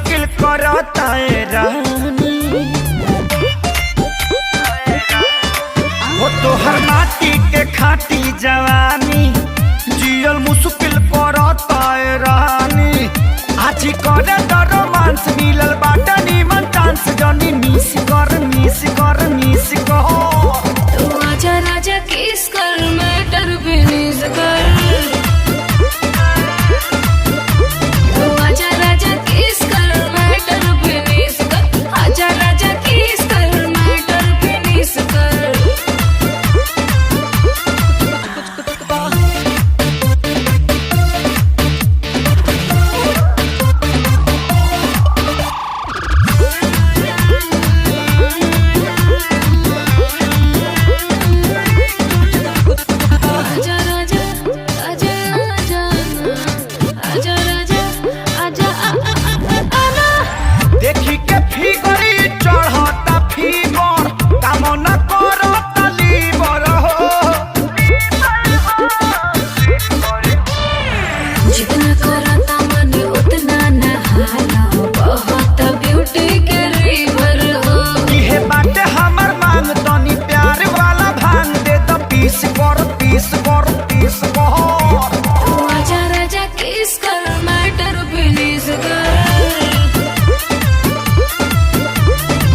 मुश्किल करता है रानी वो तो हर माटी के खाटी जवानी जियल मुश्किल करता है रानी आज करे तो रोमांस मिलल बाटा नीमन चांस जनी मिस कर तू आजा राजा किस कर मैटर फिनिश कर तू आजा राजा किस कर मैटर फिनिश कर आजा राजा किस कर मैटर फिनिश कर देखी के फिगरी चढ़ता फीवर कामना करता लीवर हो जितना करता मन उतना नहाला बहुत ब्यूटी के रिवर हो इहे बाटे हमर मांग तनी प्यार वाला भांग दे द पीस कर तू आजा राजा किस कर मैटर फिनिश कर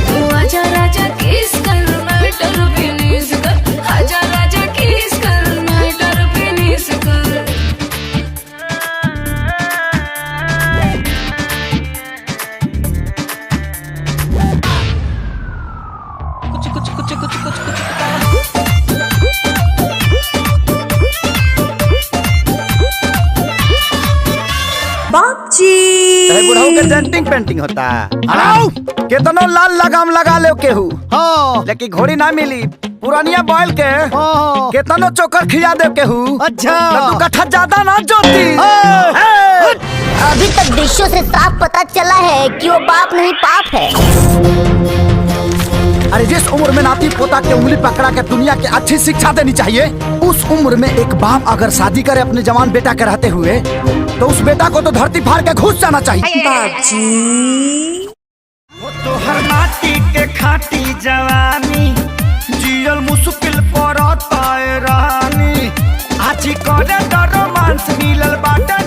तू आजा राजा किस कर मैटर फिनिश कर आजा राजा किस कर मैटर फिनिश कर बुढ़ाऊ के डेंटिंग पेंटिंग होता है केतनो लाल लगाम लगा ले केहू लेकिन घोड़ी ना मिली पुरानिया बैल के केतनो चोकर खिया दे केहू अच्छा तू कट्ठा ज्यादा ना जोती अभी तक दृश्यों से साफ पता चला है कि वो बाप नहीं पाप है। अरे जिस उम्र में नाती पोता के उंगली पकड़ा के दुनिया की अच्छी शिक्षा देनी चाहिए उस उम्र में एक बाप अगर शादी करे अपने जवान बेटा के रहते हुए तो उस बेटा को तो धरती फाड़ के घुस जाना चाहिए। वो तो हर माटी के खाटी जवानी जियल मुश्किल करता है रानी आज करे तो रोमांस मिलल बाटा